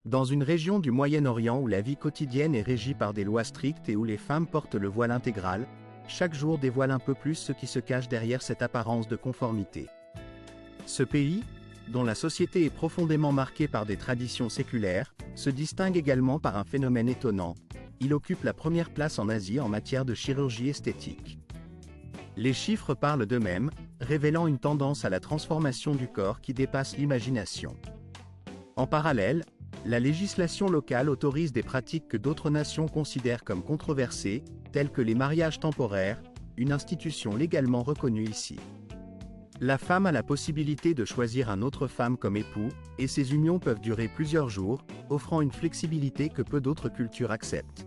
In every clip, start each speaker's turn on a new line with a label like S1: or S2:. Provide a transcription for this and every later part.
S1: Dans une région du Moyen-Orient où la vie quotidienne est régie par des lois strictes et où les femmes portent le voile intégral, chaque jour dévoile un peu plus ce qui se cache derrière cette apparence de conformité. Ce pays, dont la société est profondément marquée par des traditions séculaires, se distingue également par un phénomène étonnant. Il occupe la première place en Asie en matière de chirurgie esthétique. Les chiffres parlent d'eux-mêmes, révélant une tendance à la transformation du corps qui dépasse l'imagination. En parallèle, la législation locale autorise des pratiques que d'autres nations considèrent comme controversées, telles que les mariages temporaires, une institution légalement reconnue ici. La femme a la possibilité de choisir une autre femme comme époux, et ces unions peuvent durer plusieurs jours, offrant une flexibilité que peu d'autres cultures acceptent.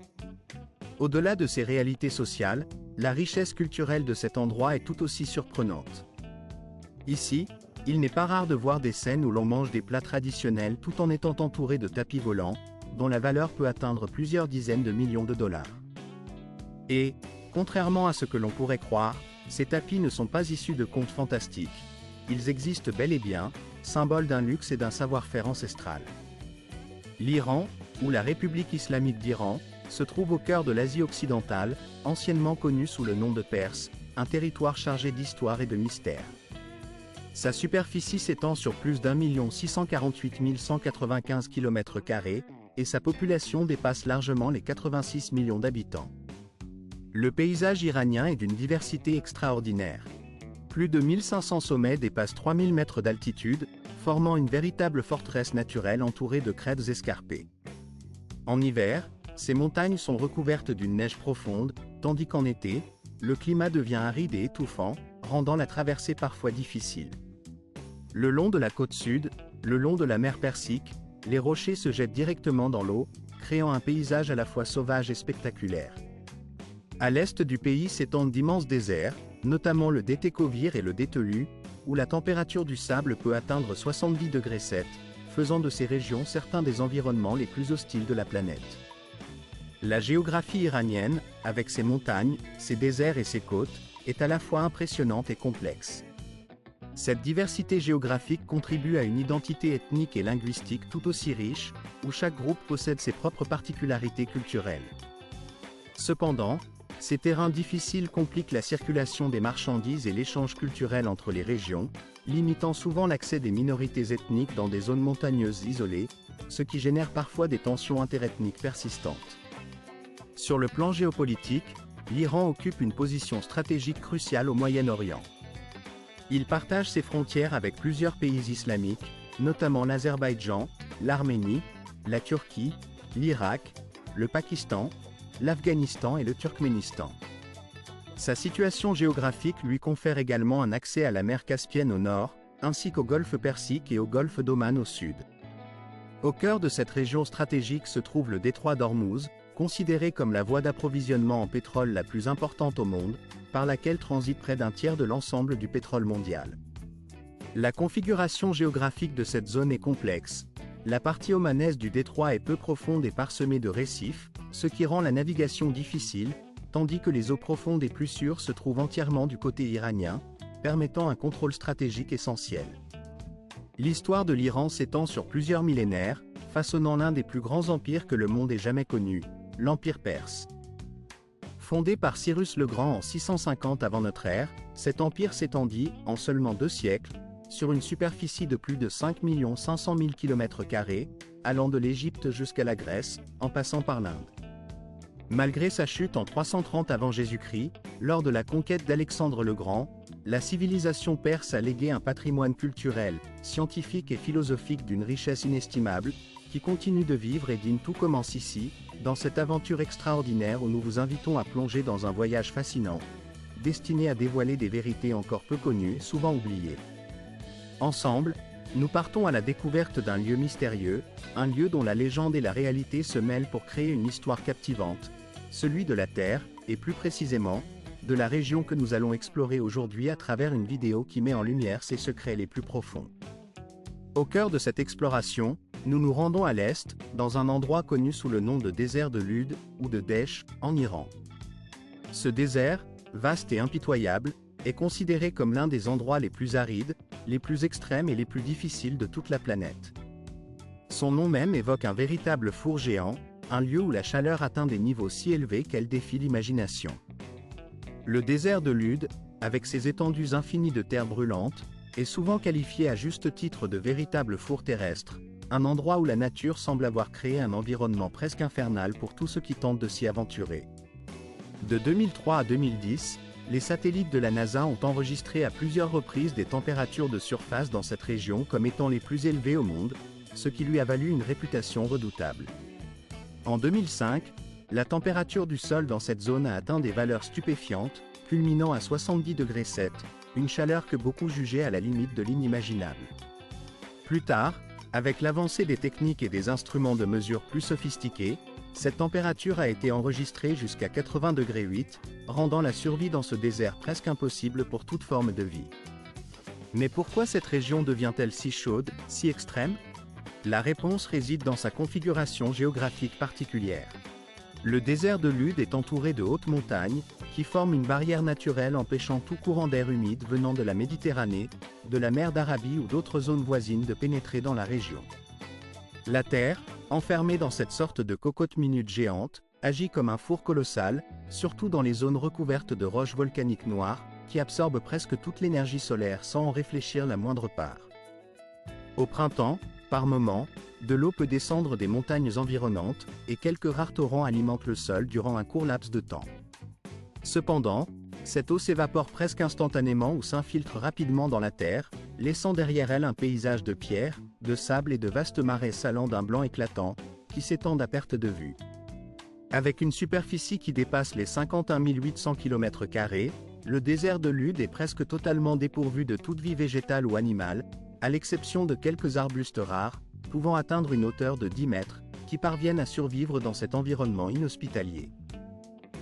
S1: Au-delà de ces réalités sociales, la richesse culturelle de cet endroit est tout aussi surprenante. Ici, il n'est pas rare de voir des scènes où l'on mange des plats traditionnels tout en étant entouré de tapis volants, dont la valeur peut atteindre plusieurs dizaines de millions de dollars. Et, contrairement à ce que l'on pourrait croire, ces tapis ne sont pas issus de contes fantastiques. Ils existent bel et bien, symbole d'un luxe et d'un savoir-faire ancestral. L'Iran, ou la République islamique d'Iran, se trouve au cœur de l'Asie occidentale, anciennement connue sous le nom de Perse, un territoire chargé d'histoire et de mystère. Sa superficie s'étend sur plus d'1 648 195 km² et sa population dépasse largement les 86 millions d'habitants. Le paysage iranien est d'une diversité extraordinaire. Plus de 1500 sommets dépassent 3000 mètres d'altitude, formant une véritable forteresse naturelle entourée de crêtes escarpées. En hiver, ces montagnes sont recouvertes d'une neige profonde, tandis qu'en été, le climat devient aride et étouffant, rendant la traversée parfois difficile. Le long de la côte sud, le long de la mer Persique, les rochers se jettent directement dans l'eau, créant un paysage à la fois sauvage et spectaculaire. À l'est du pays s'étendent d'immenses déserts, notamment le Détékovir et le Dételu, où la température du sable peut atteindre 70 degrés Celsius, faisant de ces régions certains des environnements les plus hostiles de la planète. La géographie iranienne, avec ses montagnes, ses déserts et ses côtes, est à la fois impressionnante et complexe. Cette diversité géographique contribue à une identité ethnique et linguistique tout aussi riche, où chaque groupe possède ses propres particularités culturelles. Cependant, ces terrains difficiles compliquent la circulation des marchandises et l'échange culturel entre les régions, limitant souvent l'accès des minorités ethniques dans des zones montagneuses isolées, ce qui génère parfois des tensions interethniques persistantes. Sur le plan géopolitique, l'Iran occupe une position stratégique cruciale au Moyen-Orient. Il partage ses frontières avec plusieurs pays islamiques, notamment l'Azerbaïdjan, l'Arménie, la Turquie, l'Irak, le Pakistan, l'Afghanistan et le Turkménistan. Sa situation géographique lui confère également un accès à la mer Caspienne au nord, ainsi qu'au golfe Persique et au golfe d'Oman au sud. Au cœur de cette région stratégique se trouve le détroit d'Ormuz, considéré comme la voie d'approvisionnement en pétrole la plus importante au monde, par laquelle transite près d'un tiers de l'ensemble du pétrole mondial. La configuration géographique de cette zone est complexe. La partie omanaise du détroit est peu profonde et parsemée de récifs, ce qui rend la navigation difficile, tandis que les eaux profondes et plus sûres se trouvent entièrement du côté iranien, permettant un contrôle stratégique essentiel. L'histoire de l'Iran s'étend sur plusieurs millénaires, façonnant l'un des plus grands empires que le monde ait jamais connu, l'Empire perse. Fondé par Cyrus le Grand en 650 avant notre ère, cet empire s'étendit, en seulement 2 siècles, sur une superficie de plus de 5 500 000 km², allant de l'Égypte jusqu'à la Grèce, en passant par l'Inde. Malgré sa chute en 330 avant Jésus-Christ, lors de la conquête d'Alexandre le Grand, la civilisation perse a légué un patrimoine culturel, scientifique et philosophique d'une richesse inestimable, qui continue de vivre et digne. Tout commence ici, dans cette aventure extraordinaire où nous vous invitons à plonger dans un voyage fascinant, destiné à dévoiler des vérités encore peu connues, souvent oubliées. Ensemble, nous partons à la découverte d'un lieu mystérieux, un lieu dont la légende et la réalité se mêlent pour créer une histoire captivante, celui de la Terre, et plus précisément, de la région que nous allons explorer aujourd'hui à travers une vidéo qui met en lumière ses secrets les plus profonds. Au cœur de cette exploration, nous nous rendons à l'est, dans un endroit connu sous le nom de désert de Lude, ou de Desh, en Iran. Ce désert, vaste et impitoyable, est considéré comme l'un des endroits les plus arides, les plus extrêmes et les plus difficiles de toute la planète. Son nom même évoque un véritable four géant, un lieu où la chaleur atteint des niveaux si élevés qu'elle défie l'imagination. Le désert de Lude, avec ses étendues infinies de terre brûlante, est souvent qualifié à juste titre de véritable four terrestre, un endroit où la nature semble avoir créé un environnement presque infernal pour tous ceux qui tentent de s'y aventurer. De 2003 à 2010, les satellites de la NASA ont enregistré à plusieurs reprises des températures de surface dans cette région comme étant les plus élevées au monde, ce qui lui a valu une réputation redoutable. En 2005, la température du sol dans cette zone a atteint des valeurs stupéfiantes, culminant à 70 degrés 7, une chaleur que beaucoup jugeaient à la limite de l'inimaginable. Plus tard, avec l'avancée des techniques et des instruments de mesure plus sophistiqués, cette température a été enregistrée jusqu'à 80 degrés 8, rendant la survie dans ce désert presque impossible pour toute forme de vie. Mais pourquoi cette région devient-elle si chaude, si extrême? La réponse réside dans sa configuration géographique particulière. Le désert de Lude est entouré de hautes montagnes, qui forment une barrière naturelle empêchant tout courant d'air humide venant de la Méditerranée, de la mer d'Arabie ou d'autres zones voisines de pénétrer dans la région. La Terre, enfermée dans cette sorte de cocotte minute géante, agit comme un four colossal, surtout dans les zones recouvertes de roches volcaniques noires, qui absorbent presque toute l'énergie solaire sans en réfléchir la moindre part. Au printemps, par moments, de l'eau peut descendre des montagnes environnantes, et quelques rares torrents alimentent le sol durant un court laps de temps. Cependant, cette eau s'évapore presque instantanément ou s'infiltre rapidement dans la terre, laissant derrière elle un paysage de pierres, de sable et de vastes marais salants d'un blanc éclatant, qui s'étendent à perte de vue. Avec une superficie qui dépasse les 51 800 km², le désert de Lude est presque totalement dépourvu de toute vie végétale ou animale, à l'exception de quelques arbustes rares, pouvant atteindre une hauteur de 10 mètres, qui parviennent à survivre dans cet environnement inhospitalier.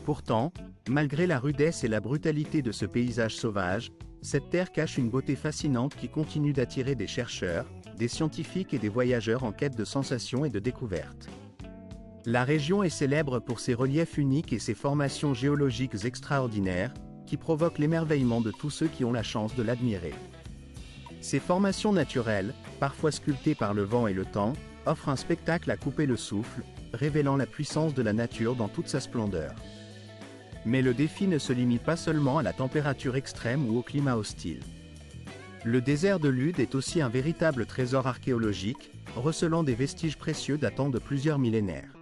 S1: Pourtant, malgré la rudesse et la brutalité de ce paysage sauvage, cette terre cache une beauté fascinante qui continue d'attirer des chercheurs, des scientifiques et des voyageurs en quête de sensations et de découvertes. La région est célèbre pour ses reliefs uniques et ses formations géologiques extraordinaires, qui provoquent l'émerveillement de tous ceux qui ont la chance de l'admirer. Ces formations naturelles, parfois sculptées par le vent et le temps, offrent un spectacle à couper le souffle, révélant la puissance de la nature dans toute sa splendeur. Mais le défi ne se limite pas seulement à la température extrême ou au climat hostile. Le désert de Lude est aussi un véritable trésor archéologique, recelant des vestiges précieux datant de plusieurs millénaires.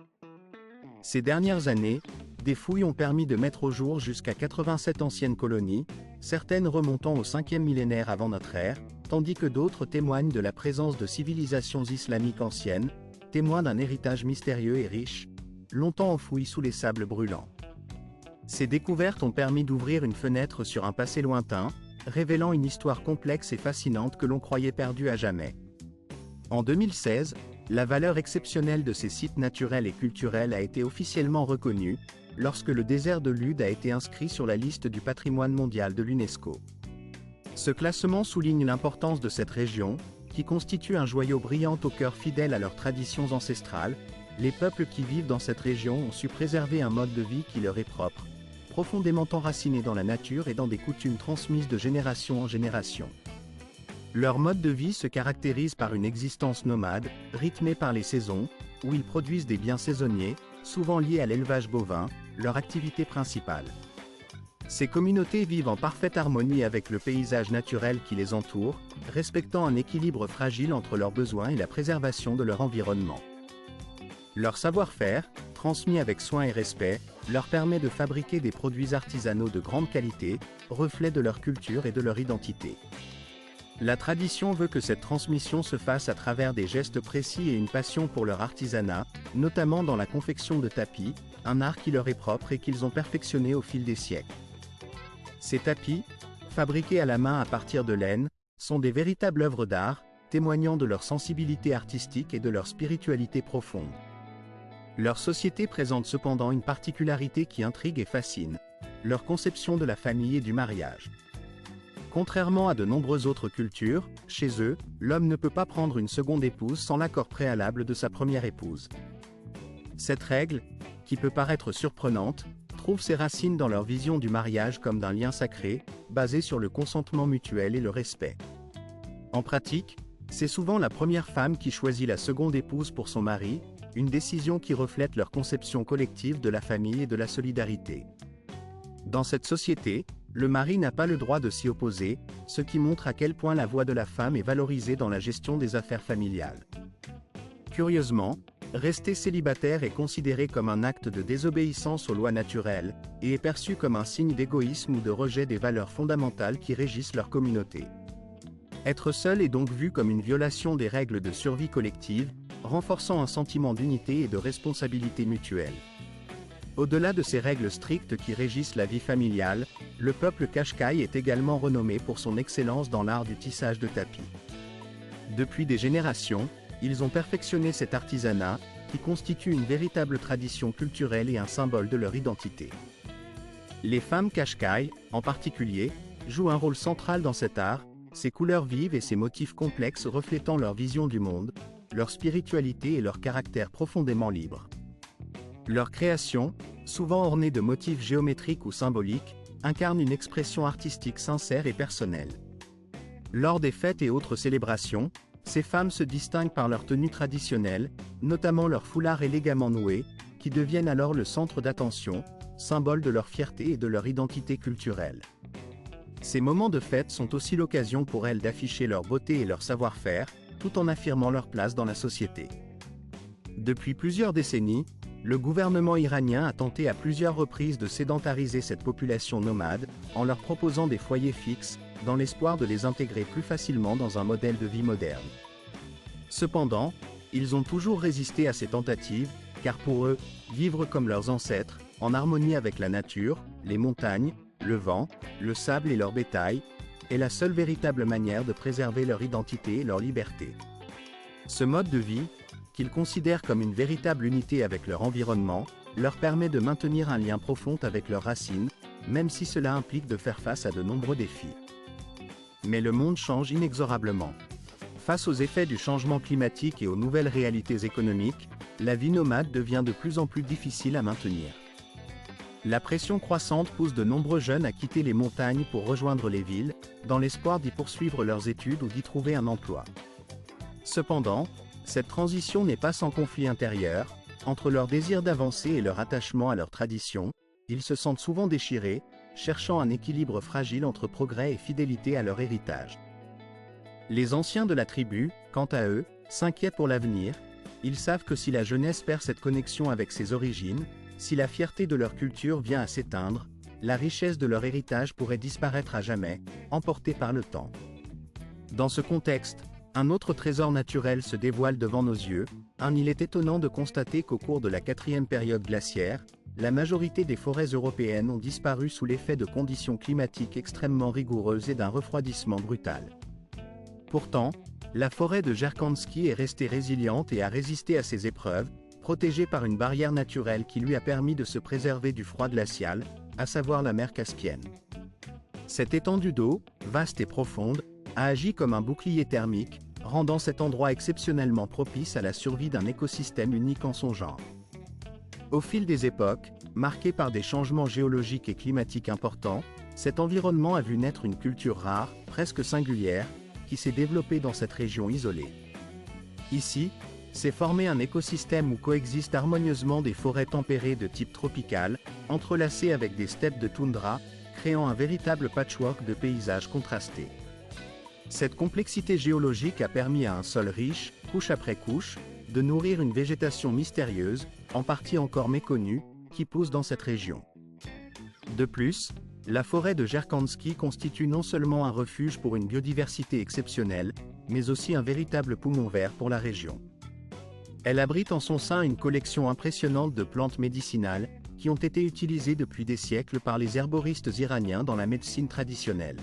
S1: Ces dernières années, des fouilles ont permis de mettre au jour jusqu'à 87 anciennes colonies, certaines remontant au 5e millénaire avant notre ère, tandis que d'autres témoignent de la présence de civilisations islamiques anciennes, témoins d'un héritage mystérieux et riche, longtemps enfoui sous les sables brûlants. Ces découvertes ont permis d'ouvrir une fenêtre sur un passé lointain, révélant une histoire complexe et fascinante que l'on croyait perdue à jamais. En 2016, la valeur exceptionnelle de ces sites naturels et culturels a été officiellement reconnue, lorsque le désert de Lude a été inscrit sur la liste du patrimoine mondial de l'UNESCO. Ce classement souligne l'importance de cette région, qui constitue un joyau brillant au cœur fidèle à leurs traditions ancestrales. Les peuples qui vivent dans cette région ont su préserver un mode de vie qui leur est propre, profondément enraciné dans la nature et dans des coutumes transmises de génération en génération. Leur mode de vie se caractérise par une existence nomade, rythmée par les saisons, où ils produisent des biens saisonniers, souvent liés à l'élevage bovin, leur activité principale. Ces communautés vivent en parfaite harmonie avec le paysage naturel qui les entoure, respectant un équilibre fragile entre leurs besoins et la préservation de leur environnement. Leur savoir-faire, transmis avec soin et respect, leur permet de fabriquer des produits artisanaux de grande qualité, reflets de leur culture et de leur identité. La tradition veut que cette transmission se fasse à travers des gestes précis et une passion pour leur artisanat, notamment dans la confection de tapis, un art qui leur est propre et qu'ils ont perfectionné au fil des siècles. Ces tapis, fabriqués à la main à partir de laine, sont des véritables œuvres d'art, témoignant de leur sensibilité artistique et de leur spiritualité profonde. Leur société présente cependant une particularité qui intrigue et fascine, leur conception de la famille et du mariage. Contrairement à de nombreuses autres cultures, chez eux, l'homme ne peut pas prendre une seconde épouse sans l'accord préalable de sa première épouse. Cette règle, qui peut paraître surprenante, trouve ses racines dans leur vision du mariage comme d'un lien sacré, basé sur le consentement mutuel et le respect. En pratique, C'est souvent la première femme qui choisit la seconde épouse pour son mari, une décision qui reflète leur conception collective de la famille et de la solidarité. Dans cette société, le mari n'a pas le droit de s'y opposer, ce qui montre à quel point la voix de la femme est valorisée dans la gestion des affaires familiales. Curieusement, rester célibataire est considéré comme un acte de désobéissance aux lois naturelles, et est perçu comme un signe d'égoïsme ou de rejet des valeurs fondamentales qui régissent leur communauté. Être seul est donc vu comme une violation des règles de survie collective, renforçant un sentiment d'unité et de responsabilité mutuelle. Au-delà de ces règles strictes qui régissent la vie familiale, le peuple Qashqai est également renommé pour son excellence dans l'art du tissage de tapis. Depuis des générations, ils ont perfectionné cet artisanat, qui constitue une véritable tradition culturelle et un symbole de leur identité. Les femmes Qashqai, en particulier, jouent un rôle central dans cet art, ses couleurs vives et ses motifs complexes reflétant leur vision du monde, leur spiritualité et leur caractère profondément libre. Leurs créations, souvent ornées de motifs géométriques ou symboliques, incarnent une expression artistique sincère et personnelle. Lors des fêtes et autres célébrations, ces femmes se distinguent par leur tenue traditionnelle, notamment leurs foulards élégamment noués, qui deviennent alors le centre d'attention, symbole de leur fierté et de leur identité culturelle. Ces moments de fête sont aussi l'occasion pour elles d'afficher leur beauté et leur savoir-faire, tout en affirmant leur place dans la société. Depuis plusieurs décennies, le gouvernement iranien a tenté à plusieurs reprises de sédentariser cette population nomade, en leur proposant des foyers fixes, dans l'espoir de les intégrer plus facilement dans un modèle de vie moderne. Cependant, ils ont toujours résisté à ces tentatives, car pour eux, vivre comme leurs ancêtres, en harmonie avec la nature, les montagnes, le vent, le sable et leur bétail, est la seule véritable manière de préserver leur identité et leur liberté. Ce mode de vie, qu'ils considèrent comme une véritable unité avec leur environnement, leur permet de maintenir un lien profond avec leurs racines, même si cela implique de faire face à de nombreux défis. Mais le monde change inexorablement. Face aux effets du changement climatique et aux nouvelles réalités économiques, la vie nomade devient de plus en plus difficile à maintenir. La pression croissante pousse de nombreux jeunes à quitter les montagnes pour rejoindre les villes, dans l'espoir d'y poursuivre leurs études ou d'y trouver un emploi. Cependant, cette transition n'est pas sans conflit intérieur, entre leur désir d'avancer et leur attachement à leurs traditions, ils se sentent souvent déchirés, cherchant un équilibre fragile entre progrès et fidélité à leur héritage. Les anciens de la tribu, quant à eux, s'inquiètent pour l'avenir, ils savent que si la jeunesse perd cette connexion avec ses origines, si la fierté de leur culture vient à s'éteindre, la richesse de leur héritage pourrait disparaître à jamais, emportée par le temps. Dans ce contexte, un autre trésor naturel se dévoile devant nos yeux, il est étonnant de constater qu'au cours de la 4e période glaciaire, la majorité des forêts européennes ont disparu sous l'effet de conditions climatiques extrêmement rigoureuses et d'un refroidissement brutal. Pourtant, la forêt de Gerkansky est restée résiliente et a résisté à ces épreuves, protégée par une barrière naturelle qui lui a permis de se préserver du froid glacial, à savoir la mer Caspienne. Cette étendue d'eau, vaste et profonde, a agi comme un bouclier thermique, rendant cet endroit exceptionnellement propice à la survie d'un écosystème unique en son genre. Au fil des époques, marqué par des changements géologiques et climatiques importants, cet environnement a vu naître une culture rare, presque singulière, qui s'est développée dans cette région isolée. Ici, s'est formé un écosystème où coexistent harmonieusement des forêts tempérées de type tropical, entrelacées avec des steppes de toundra, créant un véritable patchwork de paysages contrastés. Cette complexité géologique a permis à un sol riche, couche après couche, de nourrir une végétation mystérieuse, en partie encore méconnue, qui pousse dans cette région. De plus, la forêt de Gerkansky constitue non seulement un refuge pour une biodiversité exceptionnelle, mais aussi un véritable poumon vert pour la région. Elle abrite en son sein une collection impressionnante de plantes médicinales, qui ont été utilisées depuis des siècles par les herboristes iraniens dans la médecine traditionnelle.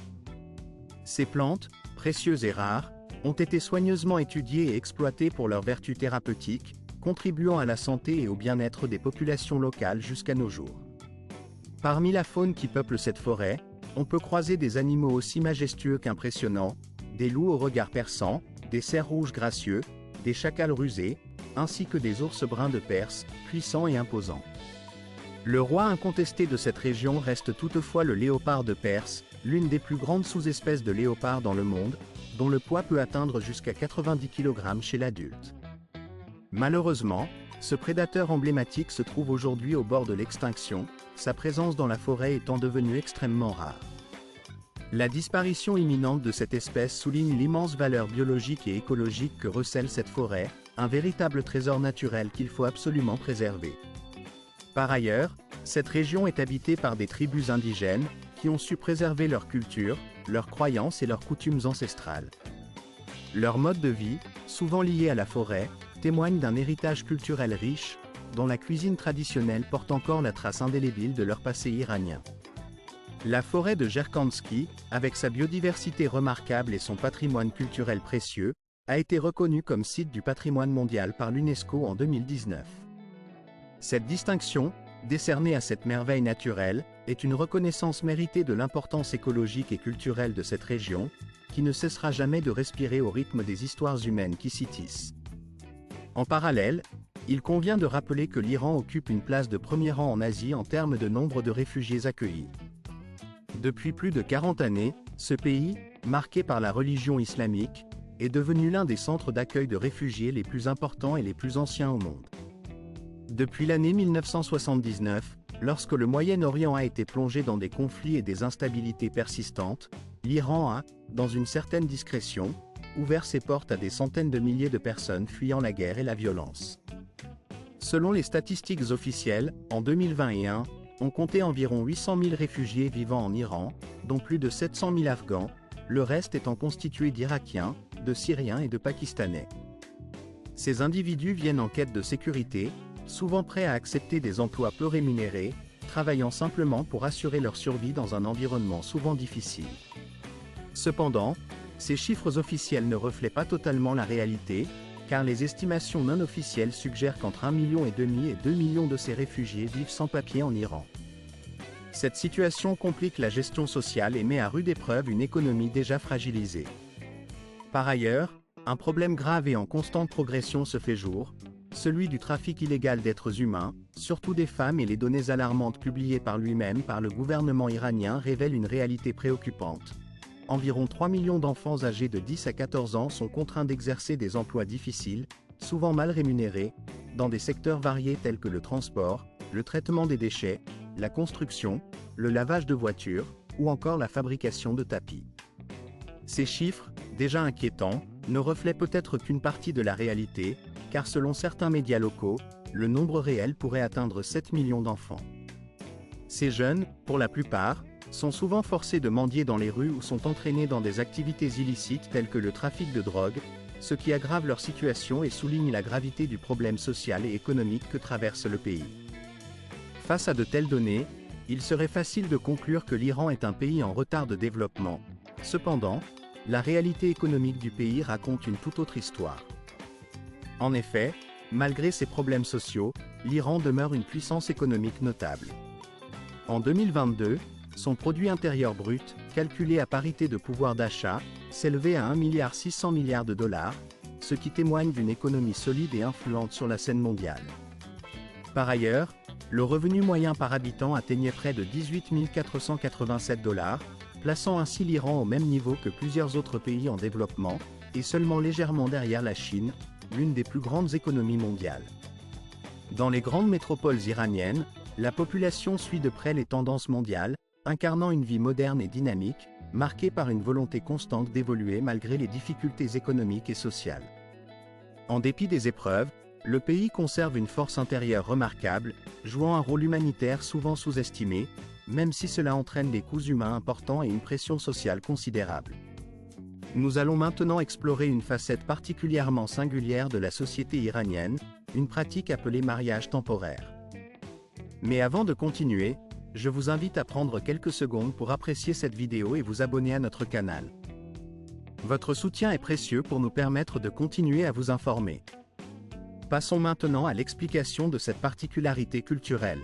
S1: Ces plantes, précieuses et rares, ont été soigneusement étudiées et exploitées pour leurs vertus thérapeutiques, contribuant à la santé et au bien-être des populations locales jusqu'à nos jours. Parmi la faune qui peuple cette forêt, on peut croiser des animaux aussi majestueux qu'impressionnants, des loups au regard perçant, des cerfs rouges gracieux, des chacals rusés, ainsi que des ours bruns de Perse, puissants et imposants. Le roi incontesté de cette région reste toutefois le léopard de Perse, l'une des plus grandes sous-espèces de léopard dans le monde, dont le poids peut atteindre jusqu'à 90 kg chez l'adulte. Malheureusement, ce prédateur emblématique se trouve aujourd'hui au bord de l'extinction, sa présence dans la forêt étant devenue extrêmement rare. La disparition imminente de cette espèce souligne l'immense valeur biologique et écologique que recèle cette forêt, un véritable trésor naturel qu'il faut absolument préserver. Par ailleurs, cette région est habitée par des tribus indigènes, qui ont su préserver leur culture, leurs croyances et leurs coutumes ancestrales. Leur mode de vie, souvent lié à la forêt, témoigne d'un héritage culturel riche, dont la cuisine traditionnelle porte encore la trace indélébile de leur passé iranien. La forêt de Gerkansky, avec sa biodiversité remarquable et son patrimoine culturel précieux, a été reconnue comme site du patrimoine mondial par l'UNESCO en 2019. Cette distinction, décernée à cette merveille naturelle, est une reconnaissance méritée de l'importance écologique et culturelle de cette région, qui ne cessera jamais de respirer au rythme des histoires humaines qui s'y tissent. En parallèle, il convient de rappeler que l'Iran occupe une place de premier rang en Asie en termes de nombre de réfugiés accueillis. Depuis plus de 40 années, ce pays, marqué par la religion islamique, est devenu l'un des centres d'accueil de réfugiés les plus importants et les plus anciens au monde. Depuis l'année 1979, lorsque le Moyen-Orient a été plongé dans des conflits et des instabilités persistantes, l'Iran a, dans une certaine discrétion, ouvert ses portes à des centaines de milliers de personnes fuyant la guerre et la violence. Selon les statistiques officielles, en 2021, on comptait environ 800 000 réfugiés vivant en Iran, dont plus de 700 000 Afghans, le reste étant constitué d'Irakiens, de Syriens et de Pakistanais. Ces individus viennent en quête de sécurité, souvent prêts à accepter des emplois peu rémunérés, travaillant simplement pour assurer leur survie dans un environnement souvent difficile. Cependant, ces chiffres officiels ne reflètent pas totalement la réalité, car les estimations non officielles suggèrent qu'entre 1,5 million et 2 millions de ces réfugiés vivent sans papier en Iran. Cette situation complique la gestion sociale et met à rude épreuve une économie déjà fragilisée. Par ailleurs, un problème grave et en constante progression se fait jour, celui du trafic illégal d'êtres humains, surtout des femmes, et les données alarmantes publiées par lui-même par le gouvernement iranien révèlent une réalité préoccupante. Environ 3 millions d'enfants âgés de 10 à 14 ans sont contraints d'exercer des emplois difficiles, souvent mal rémunérés, dans des secteurs variés tels que le transport, le traitement des déchets, la construction, le lavage de voitures, ou encore la fabrication de tapis. Ces chiffres, déjà inquiétants, ne reflètent peut-être qu'une partie de la réalité, car selon certains médias locaux, le nombre réel pourrait atteindre 7 millions d'enfants. Ces jeunes, pour la plupart, sont souvent forcés de mendier dans les rues ou sont entraînés dans des activités illicites telles que le trafic de drogue, ce qui aggrave leur situation et souligne la gravité du problème social et économique que traverse le pays. Face à de telles données, il serait facile de conclure que l'Iran est un pays en retard de développement. Cependant, la réalité économique du pays raconte une toute autre histoire. En effet, malgré ses problèmes sociaux, l'Iran demeure une puissance économique notable. En 2022, son produit intérieur brut, calculé à parité de pouvoir d'achat, s'élevait à 1,6 milliard de dollars, ce qui témoigne d'une économie solide et influente sur la scène mondiale. Par ailleurs, le revenu moyen par habitant atteignait près de 18 487 dollars, plaçant ainsi l'Iran au même niveau que plusieurs autres pays en développement, et seulement légèrement derrière la Chine, l'une des plus grandes économies mondiales. Dans les grandes métropoles iraniennes, la population suit de près les tendances mondiales, incarnant une vie moderne et dynamique, marquée par une volonté constante d'évoluer malgré les difficultés économiques et sociales. En dépit des épreuves, le pays conserve une force intérieure remarquable, jouant un rôle humanitaire souvent sous-estimé, même si cela entraîne des coûts humains importants et une pression sociale considérable. Nous allons maintenant explorer une facette particulièrement singulière de la société iranienne, une pratique appelée mariage temporaire. Mais avant de continuer, je vous invite à prendre quelques secondes pour apprécier cette vidéo et vous abonner à notre canal. Votre soutien est précieux pour nous permettre de continuer à vous informer. Passons maintenant à l'explication de cette particularité culturelle.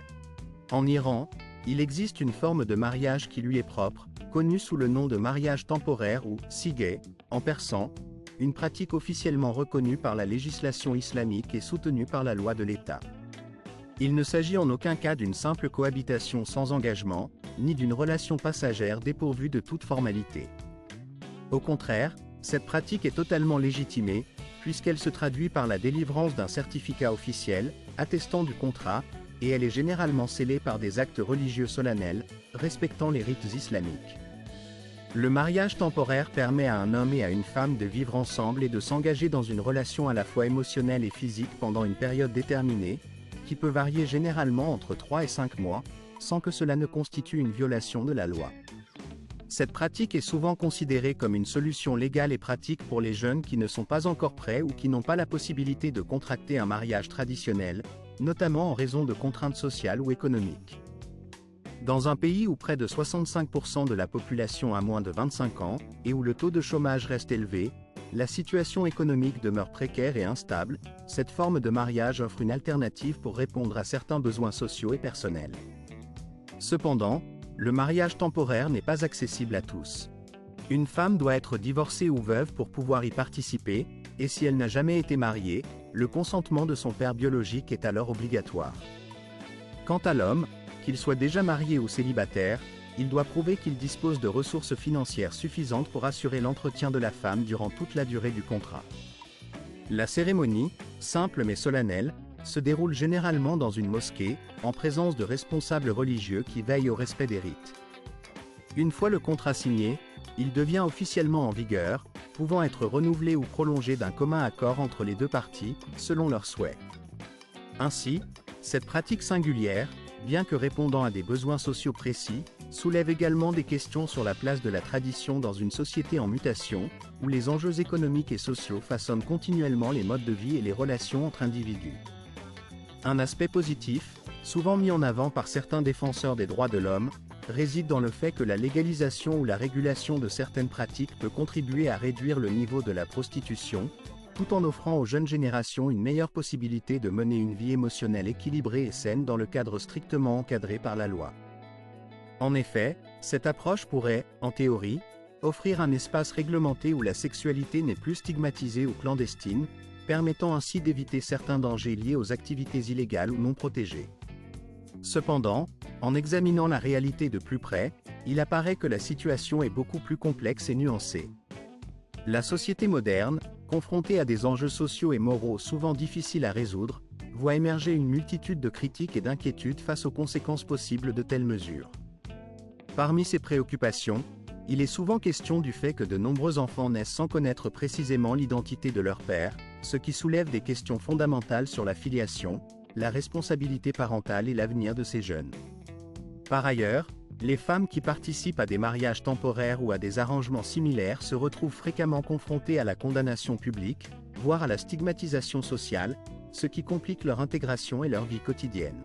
S1: En Iran, il existe une forme de mariage qui lui est propre, connue sous le nom de mariage temporaire ou sigeh, en persan, une pratique officiellement reconnue par la législation islamique et soutenue par la loi de l'État. Il ne s'agit en aucun cas d'une simple cohabitation sans engagement, ni d'une relation passagère dépourvue de toute formalité. Au contraire, Cette pratique est totalement légitimée, puisqu'elle se traduit par la délivrance d'un certificat officiel, attestant du contrat, et elle est généralement scellée par des actes religieux solennels, respectant les rites islamiques. Le mariage temporaire permet à un homme et à une femme de vivre ensemble et de s'engager dans une relation à la fois émotionnelle et physique pendant une période déterminée, qui peut varier généralement entre 3 et 5 mois, sans que cela ne constitue une violation de la loi. Cette pratique est souvent considérée comme une solution légale et pratique pour les jeunes qui ne sont pas encore prêts ou qui n'ont pas la possibilité de contracter un mariage traditionnel, notamment en raison de contraintes sociales ou économiques. Dans un pays où près de 65% de la population a moins de 25 ans, et où le taux de chômage reste élevé, la situation économique demeure précaire et instable, cette forme de mariage offre une alternative pour répondre à certains besoins sociaux et personnels. Cependant, le mariage temporaire n'est pas accessible à tous. Une femme doit être divorcée ou veuve pour pouvoir y participer, et si elle n'a jamais été mariée, le consentement de son père biologique est alors obligatoire. Quant à l'homme, qu'il soit déjà marié ou célibataire, il doit prouver qu'il dispose de ressources financières suffisantes pour assurer l'entretien de la femme durant toute la durée du contrat. La cérémonie, simple mais solennelle, se déroule généralement dans une mosquée, en présence de responsables religieux qui veillent au respect des rites. Une fois le contrat signé, il devient officiellement en vigueur, pouvant être renouvelé ou prolongé d'un commun accord entre les deux parties, selon leurs souhaits. Ainsi, cette pratique singulière, bien que répondant à des besoins sociaux précis, soulève également des questions sur la place de la tradition dans une société en mutation, où les enjeux économiques et sociaux façonnent continuellement les modes de vie et les relations entre individus. Un aspect positif, souvent mis en avant par certains défenseurs des droits de l'homme, réside dans le fait que la légalisation ou la régulation de certaines pratiques peut contribuer à réduire le niveau de la prostitution, tout en offrant aux jeunes générations une meilleure possibilité de mener une vie émotionnelle équilibrée et saine dans le cadre strictement encadré par la loi. En effet, cette approche pourrait, en théorie, offrir un espace réglementé où la sexualité n'est plus stigmatisée ou clandestine, permettant ainsi d'éviter certains dangers liés aux activités illégales ou non protégées. Cependant, en examinant la réalité de plus près, il apparaît que la situation est beaucoup plus complexe et nuancée. La société moderne, confrontée à des enjeux sociaux et moraux souvent difficiles à résoudre, voit émerger une multitude de critiques et d'inquiétudes face aux conséquences possibles de telles mesures. Parmi ces préoccupations, il est souvent question du fait que de nombreux enfants naissent sans connaître précisément l'identité de leur père, ce qui soulève des questions fondamentales sur la filiation, la responsabilité parentale et l'avenir de ces jeunes. Par ailleurs, les femmes qui participent à des mariages temporaires ou à des arrangements similaires se retrouvent fréquemment confrontées à la condamnation publique, voire à la stigmatisation sociale, ce qui complique leur intégration et leur vie quotidienne.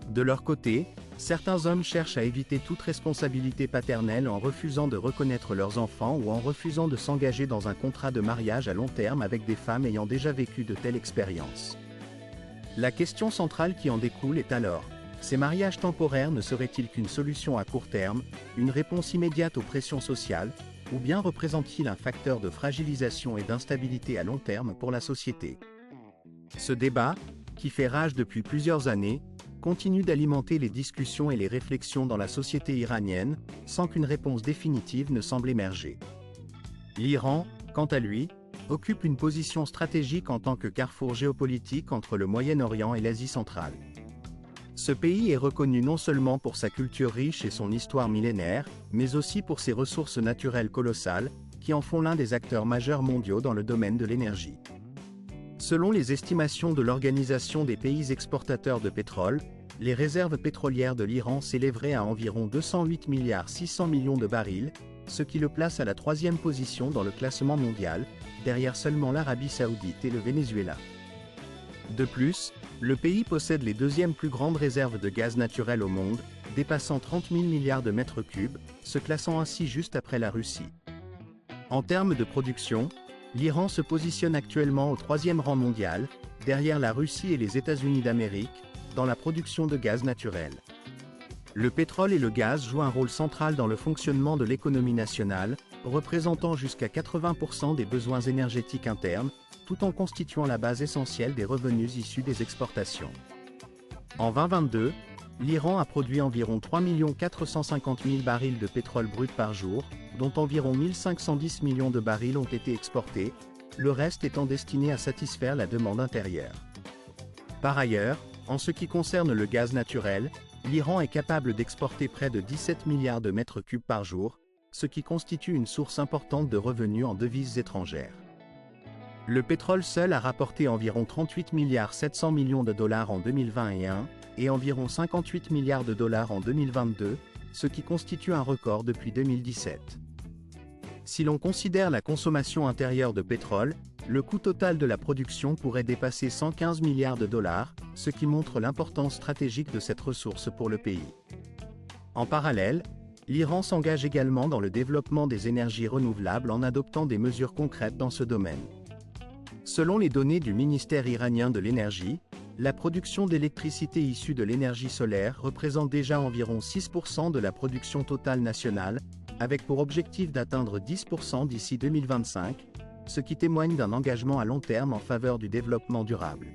S1: De leur côté, certains hommes cherchent à éviter toute responsabilité paternelle en refusant de reconnaître leurs enfants ou en refusant de s'engager dans un contrat de mariage à long terme avec des femmes ayant déjà vécu de telles expériences. La question centrale qui en découle est alors, ces mariages temporaires ne seraient-ils qu'une solution à court terme, une réponse immédiate aux pressions sociales, ou bien représentent-ils un facteur de fragilisation et d'instabilité à long terme pour la société? Ce débat, qui fait rage depuis plusieurs années, continue d'alimenter les discussions et les réflexions dans la société iranienne, sans qu'une réponse définitive ne semble émerger. L'Iran, quant à lui, occupe une position stratégique en tant que carrefour géopolitique entre le Moyen-Orient et l'Asie centrale. Ce pays est reconnu non seulement pour sa culture riche et son histoire millénaire, mais aussi pour ses ressources naturelles colossales, qui en font l'un des acteurs majeurs mondiaux dans le domaine de l'énergie. Selon les estimations de l'Organisation des pays exportateurs de pétrole, les réserves pétrolières de l'Iran s'élèveraient à environ 208,6 milliards de barils, ce qui le place à la 3e position dans le classement mondial, derrière seulement l'Arabie Saoudite et le Venezuela. De plus, le pays possède les 2e plus grandes réserves de gaz naturel au monde, dépassant 30 000 milliards de mètres cubes, se classant ainsi juste après la Russie. En termes de production, l'Iran se positionne actuellement au 3e rang mondial, derrière la Russie et les États-Unis d'Amérique, dans la production de gaz naturel. Le pétrole et le gaz jouent un rôle central dans le fonctionnement de l'économie nationale, représentant jusqu'à 80% des besoins énergétiques internes, tout en constituant la base essentielle des revenus issus des exportations. En 2022, l'Iran a produit environ 3 450 000 barils de pétrole brut par jour, dont environ 1510 millions de barils ont été exportés, le reste étant destiné à satisfaire la demande intérieure. Par ailleurs, en ce qui concerne le gaz naturel, l'Iran est capable d'exporter près de 17 milliards de mètres cubes par jour, ce qui constitue une source importante de revenus en devises étrangères. Le pétrole seul a rapporté environ 38 milliards 700 millions de dollars en 2021 et environ 58 milliards de dollars en 2022, ce qui constitue un record depuis 2017. Si l'on considère la consommation intérieure de pétrole, le coût total de la production pourrait dépasser 115 milliards de dollars, ce qui montre l'importance stratégique de cette ressource pour le pays. En parallèle, l'Iran s'engage également dans le développement des énergies renouvelables en adoptant des mesures concrètes dans ce domaine. Selon les données du ministère iranien de l'énergie, la production d'électricité issue de l'énergie solaire représente déjà environ 6% de la production totale nationale, avec pour objectif d'atteindre 10% d'ici 2025, ce qui témoigne d'un engagement à long terme en faveur du développement durable.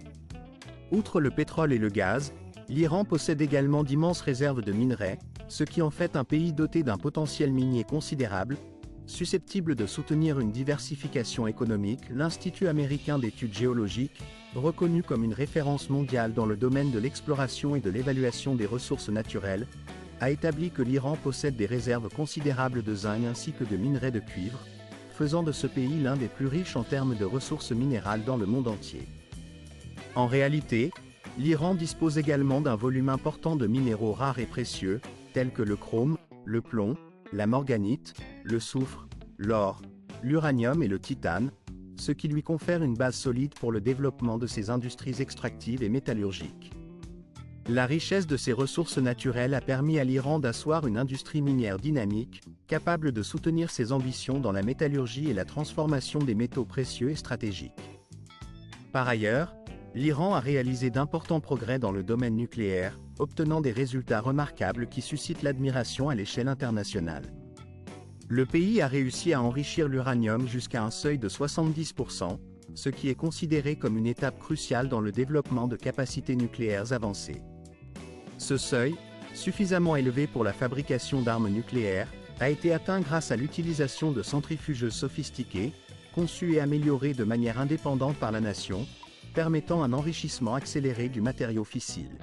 S1: Outre le pétrole et le gaz, l'Iran possède également d'immenses réserves de minerais, ce qui en fait un pays doté d'un potentiel minier considérable, susceptible de soutenir une diversification économique. L'Institut américain d'études géologiques, reconnu comme une référence mondiale dans le domaine de l'exploration et de l'évaluation des ressources naturelles, a établi que l'Iran possède des réserves considérables de zinc ainsi que de minerais de cuivre, faisant de ce pays l'un des plus riches en termes de ressources minérales dans le monde entier. En réalité, l'Iran dispose également d'un volume important de minéraux rares et précieux, tels que le chrome, le plomb, la morganite, le soufre, l'or, l'uranium et le titane, ce qui lui confère une base solide pour le développement de ses industries extractives et métallurgiques. La richesse de ces ressources naturelles a permis à l'Iran d'asseoir une industrie minière dynamique, capable de soutenir ses ambitions dans la métallurgie et la transformation des métaux précieux et stratégiques. Par ailleurs, l'Iran a réalisé d'importants progrès dans le domaine nucléaire, obtenant des résultats remarquables qui suscitent l'admiration à l'échelle internationale. Le pays a réussi à enrichir l'uranium jusqu'à un seuil de 70%, ce qui est considéré comme une étape cruciale dans le développement de capacités nucléaires avancées. Ce seuil, suffisamment élevé pour la fabrication d'armes nucléaires, a été atteint grâce à l'utilisation de centrifugeuses sophistiquées, conçues et améliorées de manière indépendante par la nation, permettant un enrichissement accéléré du matériau fissile.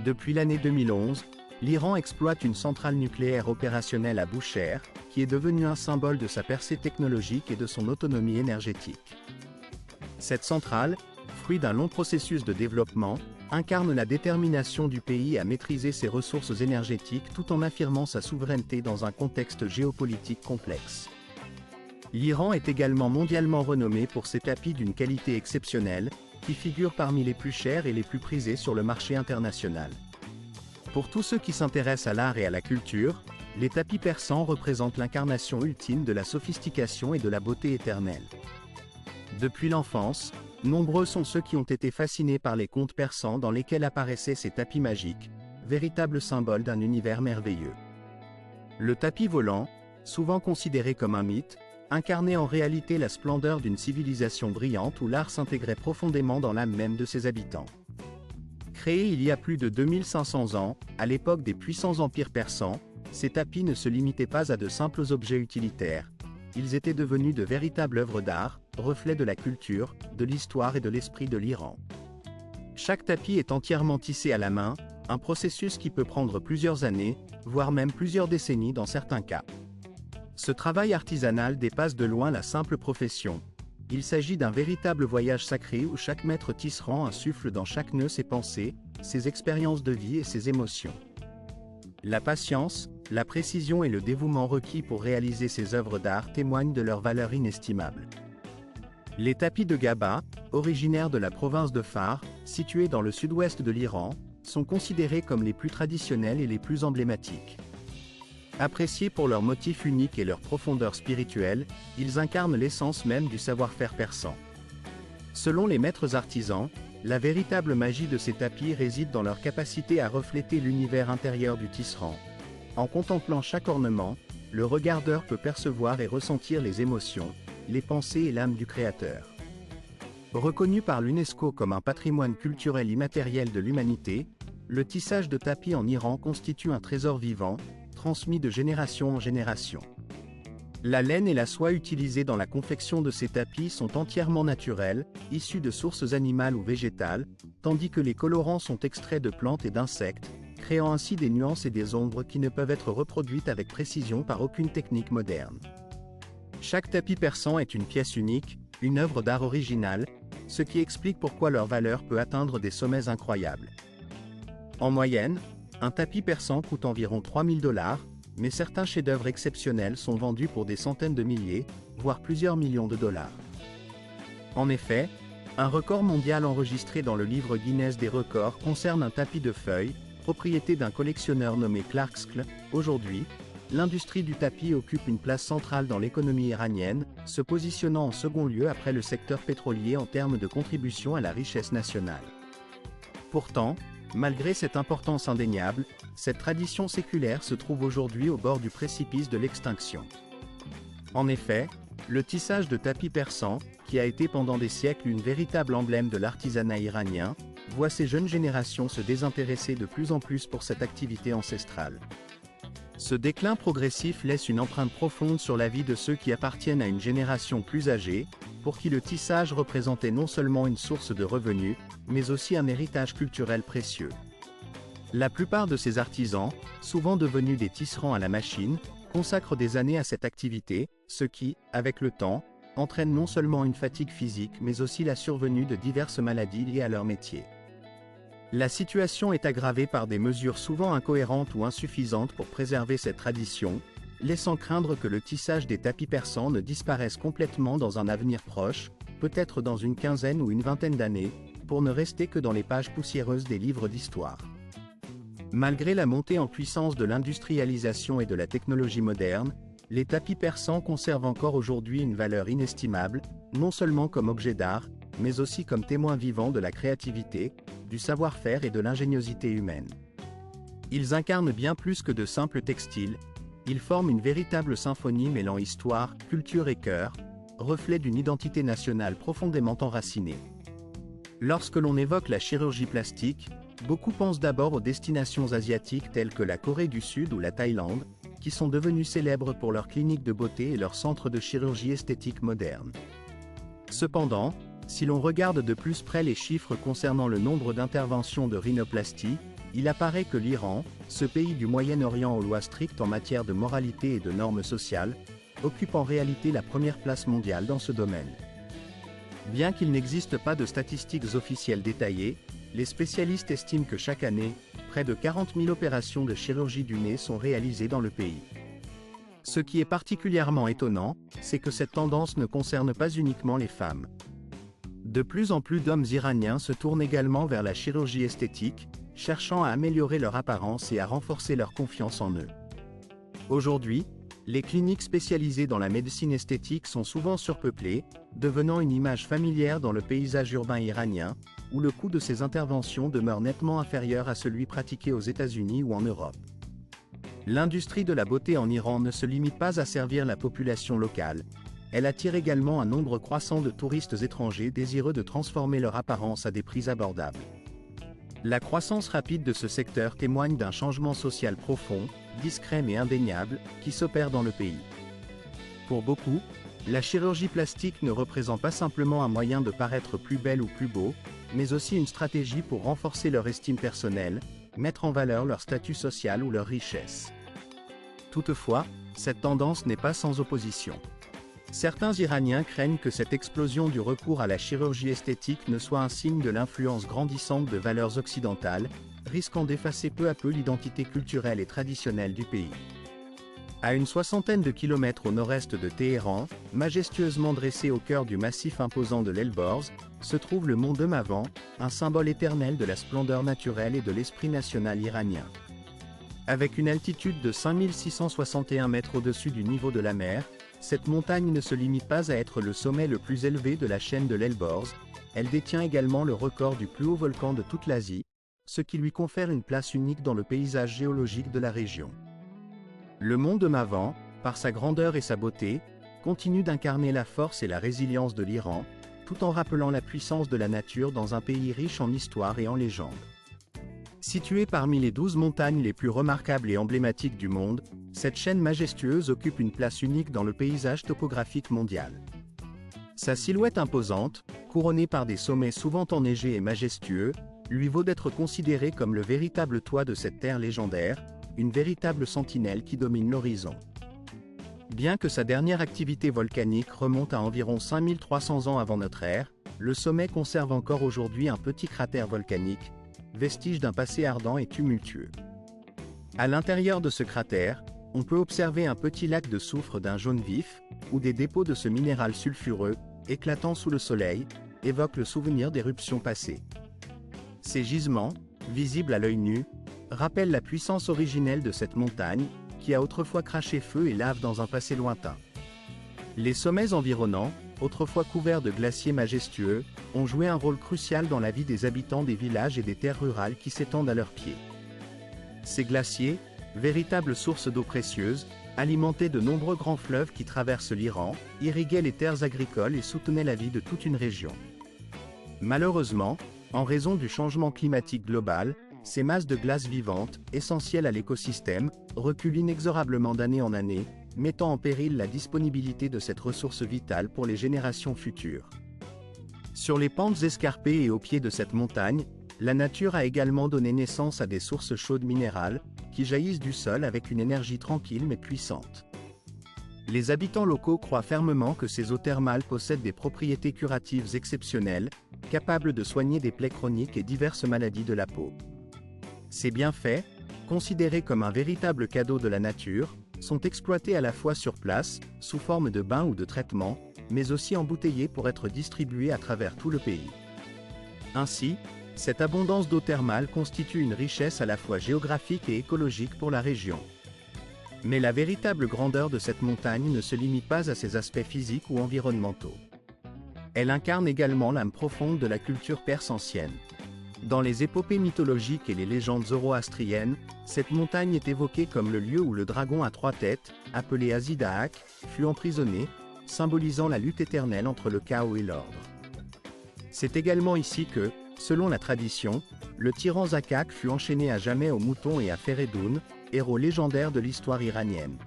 S1: Depuis l'année 2011, l'Iran exploite une centrale nucléaire opérationnelle à Bushehr, qui est devenue un symbole de sa percée technologique et de son autonomie énergétique. Cette centrale, fruit d'un long processus de développement, incarne la détermination du pays à maîtriser ses ressources énergétiques tout en affirmant sa souveraineté dans un contexte géopolitique complexe. L'Iran est également mondialement renommé pour ses tapis d'une qualité exceptionnelle, qui figurent parmi les plus chers et les plus prisés sur le marché international. Pour tous ceux qui s'intéressent à l'art et à la culture, les tapis persans représentent l'incarnation ultime de la sophistication et de la beauté éternelle. Depuis l'enfance, nombreux sont ceux qui ont été fascinés par les contes persans dans lesquels apparaissaient ces tapis magiques, véritables symboles d'un univers merveilleux. Le tapis volant, souvent considéré comme un mythe, incarnait en réalité la splendeur d'une civilisation brillante où l'art s'intégrait profondément dans l'âme même de ses habitants. Créés il y a plus de 2500 ans, à l'époque des puissants empires persans, ces tapis ne se limitaient pas à de simples objets utilitaires. Ils étaient devenus de véritables œuvres d'art, reflets de la culture, de l'histoire et de l'esprit de l'Iran. Chaque tapis est entièrement tissé à la main, un processus qui peut prendre plusieurs années, voire même plusieurs décennies dans certains cas. Ce travail artisanal dépasse de loin la simple profession. Il s'agit d'un véritable voyage sacré où chaque maître tisserand insuffle dans chaque nœud ses pensées, ses expériences de vie et ses émotions. La patience, la précision et le dévouement requis pour réaliser ces œuvres d'art témoignent de leur valeur inestimable. Les tapis de Gaba, originaires de la province de Fars, située dans le sud-ouest de l'Iran, sont considérés comme les plus traditionnels et les plus emblématiques. Appréciés pour leurs motifs uniques et leur profondeur spirituelle, ils incarnent l'essence même du savoir-faire persan. Selon les maîtres artisans, la véritable magie de ces tapis réside dans leur capacité à refléter l'univers intérieur du tisserand. En contemplant chaque ornement, le regardeur peut percevoir et ressentir les émotions, les pensées et l'âme du créateur. Reconnu par l'UNESCO comme un patrimoine culturel immatériel de l'humanité, le tissage de tapis en Iran constitue un trésor vivant, transmis de génération en génération. La laine et la soie utilisées dans la confection de ces tapis sont entièrement naturelles, issues de sources animales ou végétales, tandis que les colorants sont extraits de plantes et d'insectes, créant ainsi des nuances et des ombres qui ne peuvent être reproduites avec précision par aucune technique moderne. Chaque tapis persan est une pièce unique, une œuvre d'art originale, ce qui explique pourquoi leur valeur peut atteindre des sommets incroyables. En moyenne, un tapis persan coûte environ 3000 $, mais certains chefs-d'œuvre exceptionnels sont vendus pour des centaines de milliers, voire plusieurs millions de dollars. En effet, un record mondial enregistré dans le livre Guinness des records concerne un tapis de feuilles, propriété d'un collectionneur nommé Clarkscl. Aujourd'hui, l'industrie du tapis occupe une place centrale dans l'économie iranienne, se positionnant en second lieu après le secteur pétrolier en termes de contribution à la richesse nationale. Pourtant, malgré cette importance indéniable, cette tradition séculaire se trouve aujourd'hui au bord du précipice de l'extinction. En effet, le tissage de tapis persan, qui a été pendant des siècles une véritable emblème de l'artisanat iranien, voit ces jeunes générations se désintéresser de plus en plus pour cette activité ancestrale. Ce déclin progressif laisse une empreinte profonde sur la vie de ceux qui appartiennent à une génération plus âgée, pour qui le tissage représentait non seulement une source de revenus, mais aussi un héritage culturel précieux. La plupart de ces artisans, souvent devenus des tisserands à la machine, consacrent des années à cette activité, ce qui, avec le temps, entraîne non seulement une fatigue physique mais aussi la survenue de diverses maladies liées à leur métier. La situation est aggravée par des mesures souvent incohérentes ou insuffisantes pour préserver cette tradition, laissant craindre que le tissage des tapis persans ne disparaisse complètement dans un avenir proche, peut-être dans une quinzaine ou une vingtaine d'années, pour ne rester que dans les pages poussiéreuses des livres d'histoire. Malgré la montée en puissance de l'industrialisation et de la technologie moderne, les tapis persans conservent encore aujourd'hui une valeur inestimable, non seulement comme objet d'art, mais aussi comme témoins vivants de la créativité, du savoir-faire et de l'ingéniosité humaine. Ils incarnent bien plus que de simples textiles, ils forment une véritable symphonie mêlant histoire, culture et cœur, reflet d'une identité nationale profondément enracinée. Lorsque l'on évoque la chirurgie plastique, beaucoup pensent d'abord aux destinations asiatiques telles que la Corée du Sud ou la Thaïlande, qui sont devenues célèbres pour leurs cliniques de beauté et leurs centres de chirurgie esthétique moderne. Cependant, si l'on regarde de plus près les chiffres concernant le nombre d'interventions de rhinoplastie, il apparaît que l'Iran, ce pays du Moyen-Orient aux lois strictes en matière de moralité et de normes sociales, occupe en réalité la première place mondiale dans ce domaine. Bien qu'il n'existe pas de statistiques officielles détaillées, les spécialistes estiment que chaque année, près de 40 000 opérations de chirurgie du nez sont réalisées dans le pays. Ce qui est particulièrement étonnant, c'est que cette tendance ne concerne pas uniquement les femmes. De plus en plus d'hommes iraniens se tournent également vers la chirurgie esthétique, cherchant à améliorer leur apparence et à renforcer leur confiance en eux. Aujourd'hui, les cliniques spécialisées dans la médecine esthétique sont souvent surpeuplées, devenant une image familière dans le paysage urbain iranien, où le coût de ces interventions demeure nettement inférieur à celui pratiqué aux États-Unis ou en Europe. L'industrie de la beauté en Iran ne se limite pas à servir la population locale, elle attire également un nombre croissant de touristes étrangers désireux de transformer leur apparence à des prix abordables. La croissance rapide de ce secteur témoigne d'un changement social profond, discret mais indéniable, qui s'opère dans le pays. Pour beaucoup, la chirurgie plastique ne représente pas simplement un moyen de paraître plus belle ou plus beau, mais aussi une stratégie pour renforcer leur estime personnelle, mettre en valeur leur statut social ou leur richesse. Toutefois, cette tendance n'est pas sans opposition. Certains Iraniens craignent que cette explosion du recours à la chirurgie esthétique ne soit un signe de l'influence grandissante de valeurs occidentales, risquant d'effacer peu à peu l'identité culturelle et traditionnelle du pays. À une soixantaine de kilomètres au nord-est de Téhéran, majestueusement dressé au cœur du massif imposant de l'Elborz, se trouve le mont Demavan, un symbole éternel de la splendeur naturelle et de l'esprit national iranien. Avec une altitude de 5661 mètres au-dessus du niveau de la mer, cette montagne ne se limite pas à être le sommet le plus élevé de la chaîne de l'Elborz, elle détient également le record du plus haut volcan de toute l'Asie, ce qui lui confère une place unique dans le paysage géologique de la région. Le mont Demavan, par sa grandeur et sa beauté, continue d'incarner la force et la résilience de l'Iran, tout en rappelant la puissance de la nature dans un pays riche en histoire et en légendes. Située parmi les 12 montagnes les plus remarquables et emblématiques du monde, cette chaîne majestueuse occupe une place unique dans le paysage topographique mondial. Sa silhouette imposante, couronnée par des sommets souvent enneigés et majestueux, lui vaut d'être considérée comme le véritable toit de cette terre légendaire, une véritable sentinelle qui domine l'horizon. Bien que sa dernière activité volcanique remonte à environ 5300 ans avant notre ère, le sommet conserve encore aujourd'hui un petit cratère volcanique, vestige d'un passé ardent et tumultueux. À l'intérieur de ce cratère, on peut observer un petit lac de soufre d'un jaune vif, où des dépôts de ce minéral sulfureux, éclatant sous le soleil, évoquent le souvenir d'éruptions passées. Ces gisements, visibles à l'œil nu, rappellent la puissance originelle de cette montagne, qui a autrefois craché feu et lave dans un passé lointain. Les sommets environnants, autrefois couverts de glaciers majestueux, ont joué un rôle crucial dans la vie des habitants des villages et des terres rurales qui s'étendent à leurs pieds. Ces glaciers, véritables sources d'eau précieuse, alimentaient de nombreux grands fleuves qui traversent l'Iran, irriguaient les terres agricoles et soutenaient la vie de toute une région. Malheureusement, en raison du changement climatique global, ces masses de glace vivantes, essentielles à l'écosystème, reculent inexorablement d'année en année, mettant en péril la disponibilité de cette ressource vitale pour les générations futures. Sur les pentes escarpées et au pied de cette montagne, la nature a également donné naissance à des sources chaudes minérales, qui jaillissent du sol avec une énergie tranquille mais puissante. Les habitants locaux croient fermement que ces eaux thermales possèdent des propriétés curatives exceptionnelles, capables de soigner des plaies chroniques et diverses maladies de la peau. Ces bienfaits, considérés comme un véritable cadeau de la nature, sont exploités à la fois sur place, sous forme de bains ou de traitements, mais aussi embouteillés pour être distribués à travers tout le pays. Ainsi, cette abondance d'eau thermale constitue une richesse à la fois géographique et écologique pour la région. Mais la véritable grandeur de cette montagne ne se limite pas à ses aspects physiques ou environnementaux. Elle incarne également l'âme profonde de la culture perse ancienne. Dans les épopées mythologiques et les légendes zoroastriennes, cette montagne est évoquée comme le lieu où le dragon à 3 têtes, appelé Azidaak, fut emprisonné, symbolisant la lutte éternelle entre le chaos et l'ordre. C'est également ici que, selon la tradition, le tyran Zakak fut enchaîné à jamais aux moutons et à Feredoun, héros légendaires de l'histoire iranienne.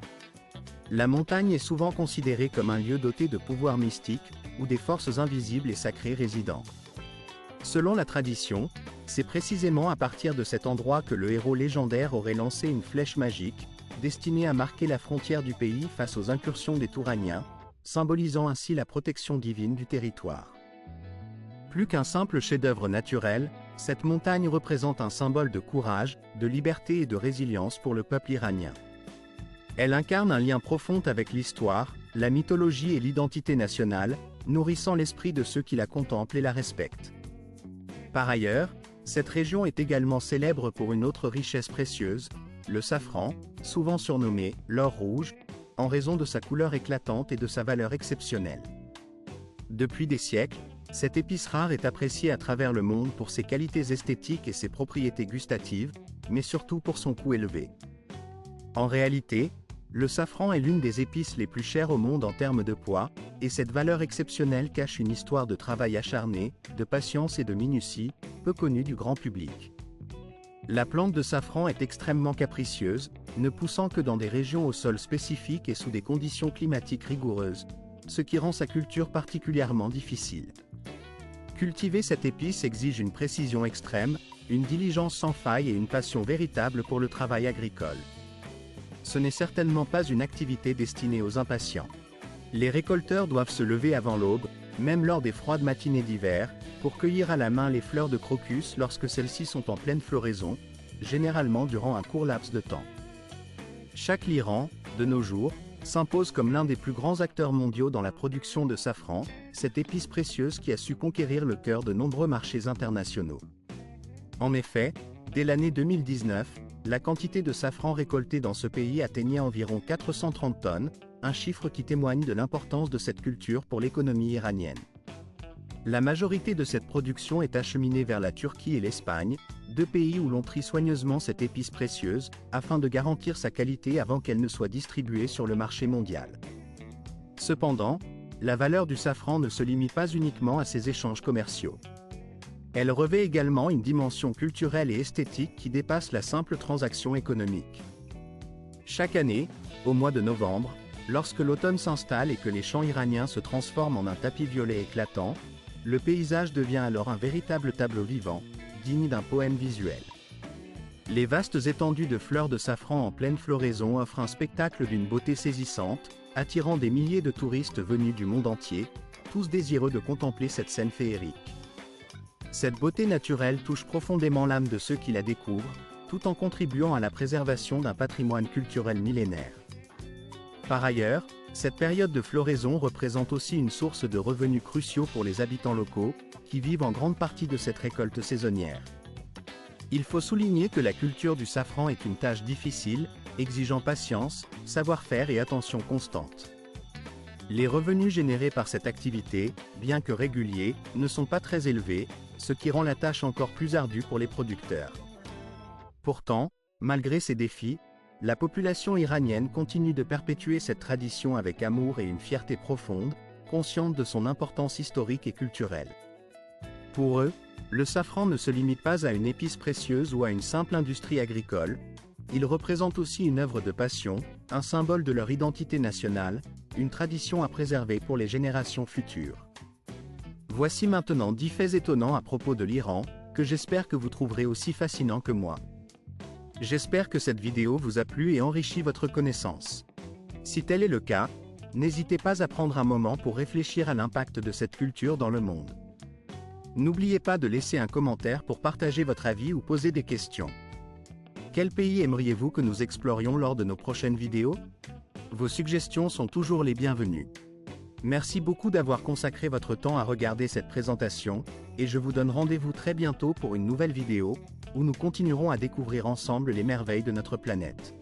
S1: La montagne est souvent considérée comme un lieu doté de pouvoirs mystiques, où des forces invisibles et sacrées résident. Selon la tradition, c'est précisément à partir de cet endroit que le héros légendaire aurait lancé une flèche magique, destinée à marquer la frontière du pays face aux incursions des Touraniens, symbolisant ainsi la protection divine du territoire. Plus qu'un simple chef-d'œuvre naturel, cette montagne représente un symbole de courage, de liberté et de résilience pour le peuple iranien. Elle incarne un lien profond avec l'histoire, la mythologie et l'identité nationale, nourrissant l'esprit de ceux qui la contemplent et la respectent. Par ailleurs, cette région est également célèbre pour une autre richesse précieuse, le safran, souvent surnommé l'or rouge, en raison de sa couleur éclatante et de sa valeur exceptionnelle. Depuis des siècles, cette épice rare est appréciée à travers le monde pour ses qualités esthétiques et ses propriétés gustatives, mais surtout pour son coût élevé. En réalité, le safran est l'une des épices les plus chères au monde en termes de poids, et cette valeur exceptionnelle cache une histoire de travail acharné, de patience et de minutie, peu connue du grand public. La plante de safran est extrêmement capricieuse, ne poussant que dans des régions au sol spécifiques et sous des conditions climatiques rigoureuses, ce qui rend sa culture particulièrement difficile. Cultiver cette épice exige une précision extrême, une diligence sans faille et une passion véritable pour le travail agricole. Ce n'est certainement pas une activité destinée aux impatients. Les récolteurs doivent se lever avant l'aube, même lors des froides matinées d'hiver, pour cueillir à la main les fleurs de crocus lorsque celles-ci sont en pleine floraison, généralement durant un court laps de temps. Chaque Lyran, de nos jours, s'impose comme l'un des plus grands acteurs mondiaux dans la production de safran, cette épice précieuse qui a su conquérir le cœur de nombreux marchés internationaux. En effet, dès l'année 2019, la quantité de safran récoltée dans ce pays atteignait environ 430 tonnes, un chiffre qui témoigne de l'importance de cette culture pour l'économie iranienne. La majorité de cette production est acheminée vers la Turquie et l'Espagne, deux pays où l'on trie soigneusement cette épice précieuse, afin de garantir sa qualité avant qu'elle ne soit distribuée sur le marché mondial. Cependant, la valeur du safran ne se limite pas uniquement à ses échanges commerciaux. Elle revêt également une dimension culturelle et esthétique qui dépasse la simple transaction économique. Chaque année, au mois de novembre, lorsque l'automne s'installe et que les champs iraniens se transforment en un tapis violet éclatant, le paysage devient alors un véritable tableau vivant, digne d'un poème visuel. Les vastes étendues de fleurs de safran en pleine floraison offrent un spectacle d'une beauté saisissante, attirant des milliers de touristes venus du monde entier, tous désireux de contempler cette scène féerique. Cette beauté naturelle touche profondément l'âme de ceux qui la découvrent, tout en contribuant à la préservation d'un patrimoine culturel millénaire. Par ailleurs, cette période de floraison représente aussi une source de revenus cruciaux pour les habitants locaux, qui vivent en grande partie de cette récolte saisonnière. Il faut souligner que la culture du safran est une tâche difficile, exigeant patience, savoir-faire et attention constante. Les revenus générés par cette activité, bien que réguliers, ne sont pas très élevés, ce qui rend la tâche encore plus ardue pour les producteurs. Pourtant, malgré ces défis, la population iranienne continue de perpétuer cette tradition avec amour et une fierté profonde, consciente de son importance historique et culturelle. Pour eux, le safran ne se limite pas à une épice précieuse ou à une simple industrie agricole, il représente aussi une œuvre de passion, un symbole de leur identité nationale, une tradition à préserver pour les générations futures. Voici maintenant 10 faits étonnants à propos de l'Iran, que j'espère que vous trouverez aussi fascinants que moi. J'espère que cette vidéo vous a plu et enrichi votre connaissance. Si tel est le cas, n'hésitez pas à prendre un moment pour réfléchir à l'impact de cette culture dans le monde. N'oubliez pas de laisser un commentaire pour partager votre avis ou poser des questions. Quel pays aimeriez-vous que nous explorions lors de nos prochaines vidéos? Vos suggestions sont toujours les bienvenues. Merci beaucoup d'avoir consacré votre temps à regarder cette présentation, et je vous donne rendez-vous très bientôt pour une nouvelle vidéo, où nous continuerons à découvrir ensemble les merveilles de notre planète.